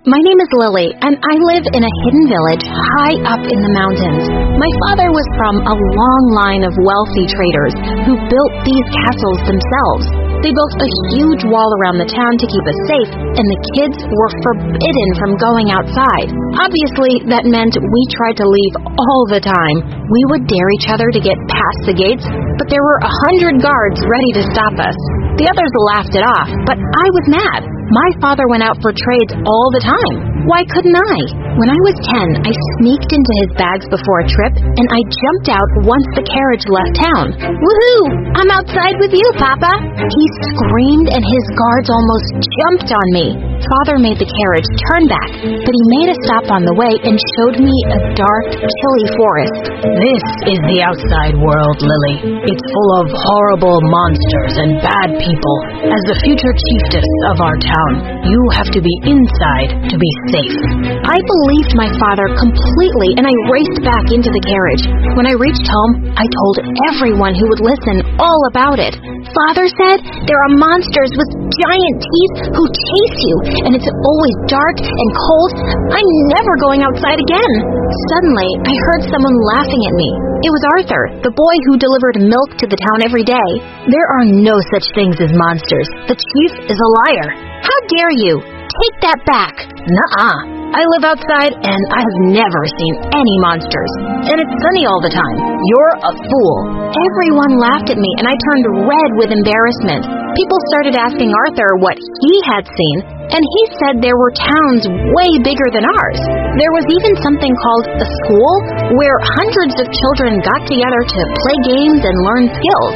My name is Lily, and I live in a hidden village high up in the mountains. My father was from a long line of wealthy traders who built these castles themselves. They built a huge wall around the town to keep us safe, and the kids were forbidden from going outside. Obviously, that meant we tried to leave all the time. We would dare each other to get past the gates, but there were 100 guards ready to stop us. The others laughed it off, but I was mad. My father went out for trades all the time. Why couldn't I? When I was 10, I sneaked into his bags before a trip, and I jumped out once the carriage left town. Woohoo! I'm outside with you, Papa! He screamed, and his guards almost jumped on me. Father made the carriage turn back, but he made a stop on the way and showed me a dark, chilly forest. This is the outside world, Lily. It's full of horrible monsters and bad people. As the future chiefess of our town, you have to be inside to be safe. I believed my father completely, and I raced back into the carriage. When I reached home, I told everyone who would listen all about it. Father said there are monsters with giant teeth who chase you, and it's always dark and cold. I'm never going outside again. Suddenly, I heard someone laughing at me. It was Arthur, the boy who delivered milk to the town every day. There are no such things as monsters. The chief is a liar. How dare you? Take that back. Nuh-uh. I live outside, and I have never seen any monsters. And it's sunny all the time. You're a fool. Everyone laughed at me, and I turned red with embarrassment. People started asking Arthur what he had seen, and he said there were towns way bigger than ours. There was even something called a school, where hundreds of children got together to play games and learn skills.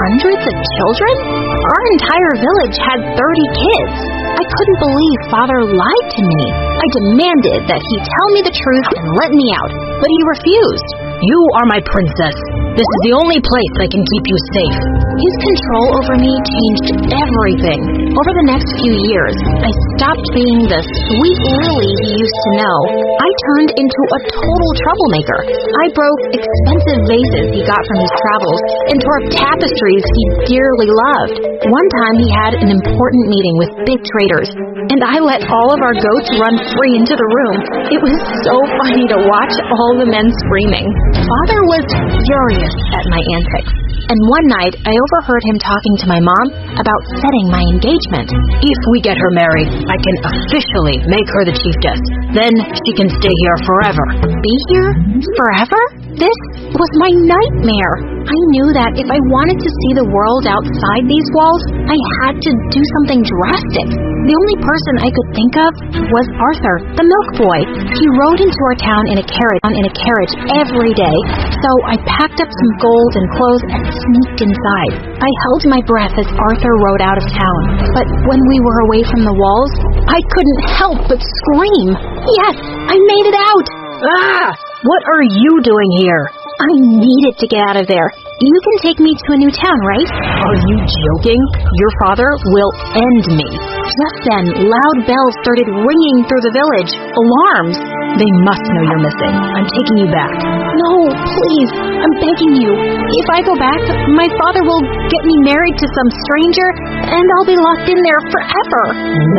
Hundreds of children? Our entire village had 30 kids. I couldn't believe Father lied to me. I demanded that he tell me the truth and let me out, but he refused. You are my princess. This is the only place I can keep you safe. His control over me changed everything. Over the next few years, I stopped being the sweet Lily he used to know. I turned into a total troublemaker. I broke expensive vases he got from his travels and tore up tapestries he dearly loved. One time he had an important meeting with big traders, and I let all of our goats run free into the room. It was so funny to watch all the men screaming. Father was furious at my antics, and one night I overheard him talking to my mom about setting my engagement. If we get her married, I can officially make her the chiefess. Then she can stay here forever. Be here? Forever? This was my nightmare. I knew that if I wanted to see the world outside these walls, I had to do something drastic. The only person I could think of was Arthur, the milk boy. He rode into our town in a carriage every day, so I packed up some gold and clothes and sneaked inside. I held my breath as Arthur rode out of town, but when we were away from the walls, I couldn't help but scream. Yes, I made it out! Ah! What are you doing here? I needed to get out of there. You can take me to a new town, right? Are you joking? Your father will end me. Just then, loud bells started ringing through the village. Alarms. They must know you're missing. I'm taking you back. No, please. I'm begging you. If I go back, my father will get me married to some stranger, and I'll be locked in there forever.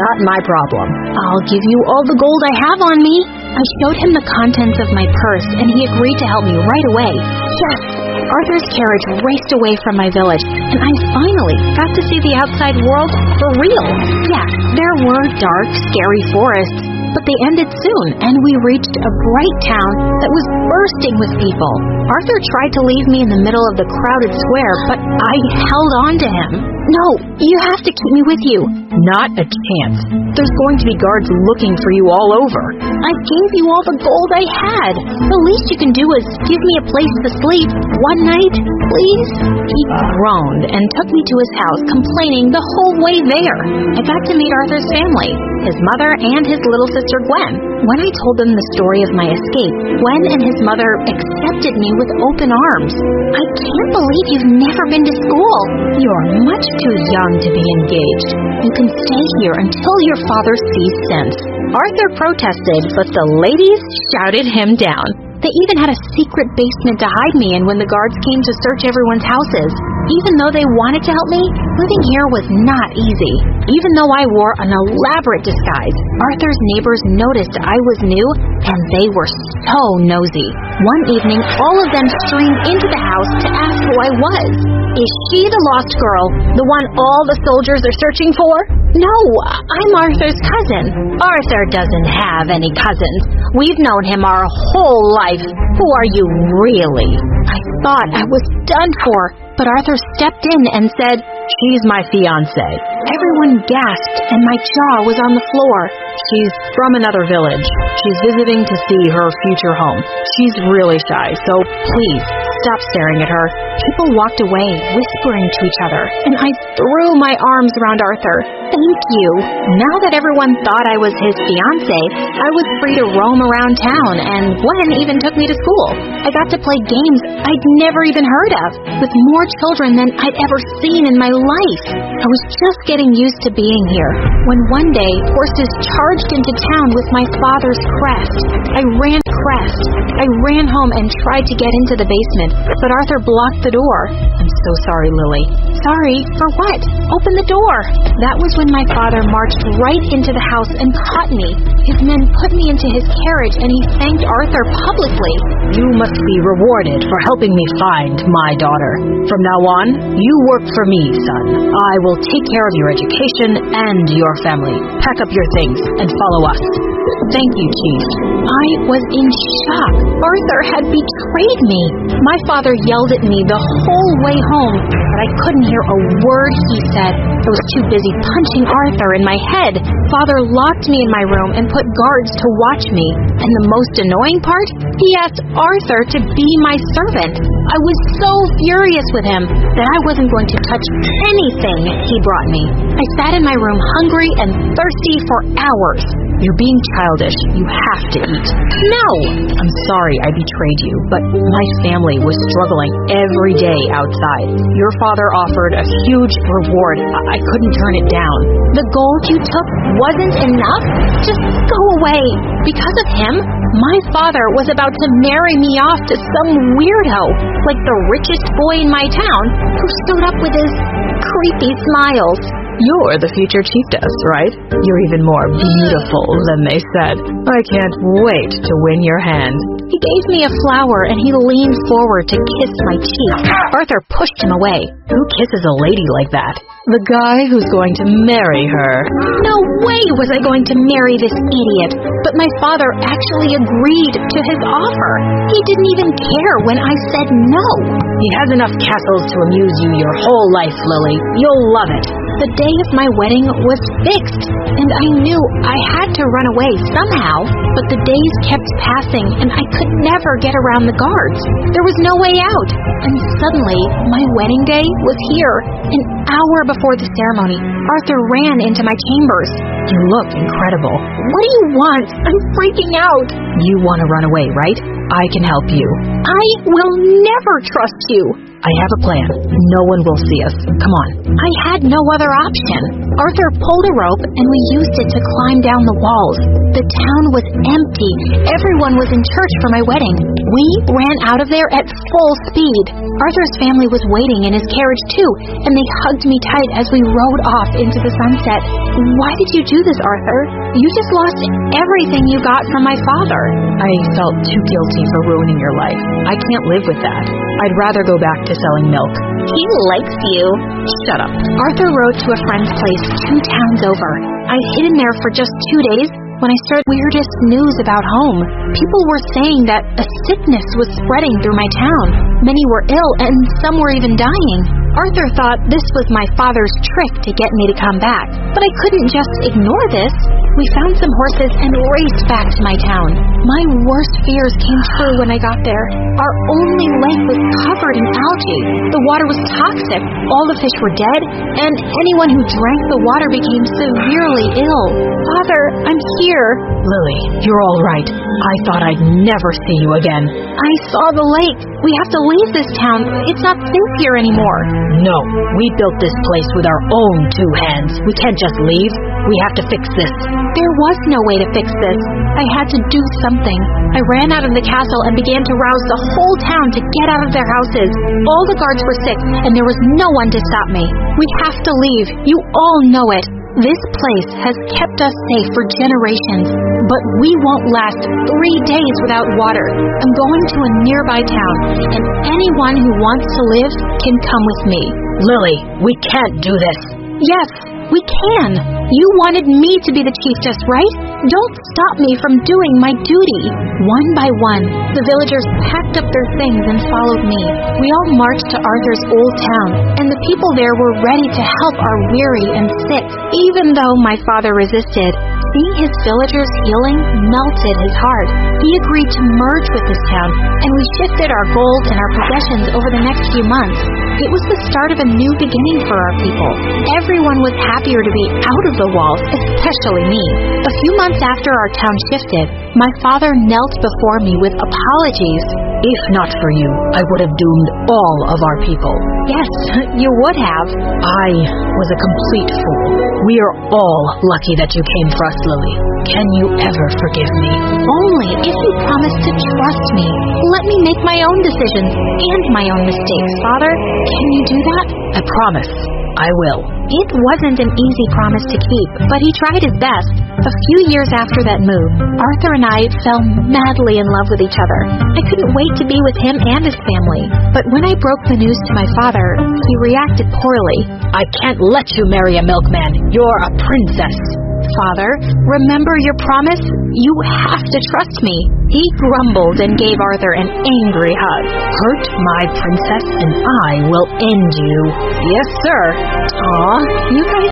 Not my problem. I'll give you all the gold I have on me. I showed him the contents of my purse, and he agreed to help me right away. Yes! Arthur's carriage raced away from my village, and I finally got to see the outside world for real. Yeah, there were dark, scary forests, but they ended soon, and we reached a bright town that was bursting with people. Arthur tried to leave me in the middle of the crowded square, but I held on to him. No, you have to keep me with you. Not a chance. There's going to be guards looking for you all over. I gave you all the gold I had. The least you can do is give me a place to sleep one night, please? He groaned and took me to his house, complaining the whole way there. I got to meet Arthur's family, his mother and his little sister Gwen. When I told them the story of my escape, Gwen and his mother accepted me with open arms. I can't believe you've never been to school. You're much too young to be engaged. You can stay here until your father sees sense. Arthur protested, but the ladies shouted him down. They even had a secret basement to hide me in when the guards came to search everyone's houses. Even though they wanted to help me, living here was not easy. Even though I wore an elaborate disguise, Arthur's neighbors noticed I was new, and they were so nosy. One evening, all of them streamed into the house to ask who I was. Is she the lost girl, the one all the soldiers are searching for? No, I'm Arthur's cousin. Arthur doesn't have any cousins. We've known him our whole life. Who are you really? I thought I was done for, but Arthur stepped in and said, "She's my fiancée." Everyone gasped, and my jaw was on the floor. "She's from another village. She's visiting to see her future home. She's really shy, so please stop staring at her." People walked away, whispering to each other, and I threw my arms around Arthur. "Thank you." Now that everyone thought I was his fiancée, I was free to roam around town, and Gwen even took me to school. I got to play games I'd never even heard of, with more children than I'd ever seen in my life. I was just getting used to being here, when one day horses charged into town with my father's crest. I ran home and tried to get into the basement, but Arthur blocked the door. "I'm so sorry, Lily." "Sorry for what? Open the door." That was when my father marched right into the house and caught me. His men put me into his carriage, and he thanked Arthur publicly. "You must be rewarded for helping me find my daughter. From now on, you work for me, son. I will take care of your education and your family. Pack up your things and follow us." "Thank you, Chief." I was in shock. Arthur had betrayed me. My father yelled at me the whole way home, but I couldn't hear a word he said. I was too busy punching Arthur in my head. Father locked me in my room and put guards to watch me. And the most annoying part? He asked Arthur to be my servant. I was so furious with him that I wasn't going to touch anything he brought me. I sat in my room hungry and thirsty for hours. "You're being childish. You have to eat." "No!" "I'm sorry I betrayed you, but my family was struggling every day outside. Your father offered a huge reward. I couldn't turn it down." "The gold you took wasn't enough? Just go away." Because of him, my father was about to marry me off to some weirdo, like the richest boy in my town, who showed up with his creepy smiles. "You're the future chiefess, right? You're even more beautiful than they said. I can't wait to win your hand." He gave me a flower and he leaned forward to kiss my cheek. Arthur pushed him away. "Who kisses a lady like that?" "The guy who's going to marry her." No way was I going to marry this idiot. But my father actually agreed to his offer. He didn't even care when I said no. "He has enough castles to amuse you your whole life, Lily. You'll love it." The day of my wedding was fixed, and I knew I had to run away somehow, but the days kept passing, and I could never get around the guards. There was no way out, and suddenly, my wedding day was here. An hour before the ceremony, Arthur ran into my chambers. "You look incredible." "What do you want? I'm freaking out." "You want to run away, right? I can help you." "I will never trust you." "I have a plan. No one will see us. Come on." I had no other option. Arthur pulled a rope and we used it to climb down the walls. The town was empty. Everyone was in church for my wedding. We ran out of there at full speed. Arthur's family was waiting in his carriage too, and they hugged me tight as we rode off into the sunset. "Why did you do this, Arthur? You just lost everything you got from my father." "I felt too guilty for ruining your life. I can't live with that. I'd rather go back to selling milk." "He likes you." "Shut up." Arthur rode to a friend's place 2 towns over. I hid in there for just 2 days when I started weirdest news about home. People were saying that a sickness was spreading through my town. Many were ill and some were even dying. Arthur thought this was my father's trick to get me to come back, but I couldn't just ignore this. We found some horses and raced back to my town. My worst fears came true when I got there. Our only lake was covered in algae. The water was toxic, all the fish were dead, and anyone who drank the water became severely ill. "Father, I'm here." "Lily, you're all right. I thought I'd never see you again." "I saw the lake. We have to leave this town. It's not safe here anymore." "No, we built this place with our own 2 hands. We can't just leave. We have to fix this." There was no way to fix this. I had to do something. I ran out of the castle and began to rouse the whole town to get out of their houses. All the guards were sick, and there was no one to stop me. We have to leave. You all know it. This place has kept us safe for generations, but we won't last 3 days without water. I'm going to a nearby town, and anyone who wants to live can come with me. Lily, we can't do this. Yes, we can. You wanted me to be the chiefess, right? Don't stop me from doing my duty. One by one, the villagers packed up their things and followed me. We all marched to Arthur's old town, and the people there were ready to help our weary and sick, even though my father resisted. Seeing his villagers healing melted his heart. He agreed to merge with this town, and we shifted our gold and our possessions over the next few months. It was the start of a new beginning for our people. Everyone was happier to be out of the walls, especially me. A few months after our town shifted, my father knelt before me with apologies. If not for you, I would have doomed all of our people. Yes, you would have. I was a complete fool. We are all lucky that you came for us, Lily. Can you ever forgive me? Only if you promise to trust me. Let me make my own decisions and my own mistakes, Father. Can you do that? I promise. I will. It wasn't an easy promise to keep, but he tried his best. A few years after that move, Arthur and I fell madly in love with each other. I couldn't wait to be with him and his family. But when I broke the news to my father, he reacted poorly. I can't let you marry a milkman. You're a princess. Father, remember your promise? You have to trust me. He grumbled and gave Arthur an angry hug. Hurt my princess and I will end you. Yes, sir. Aw, you guys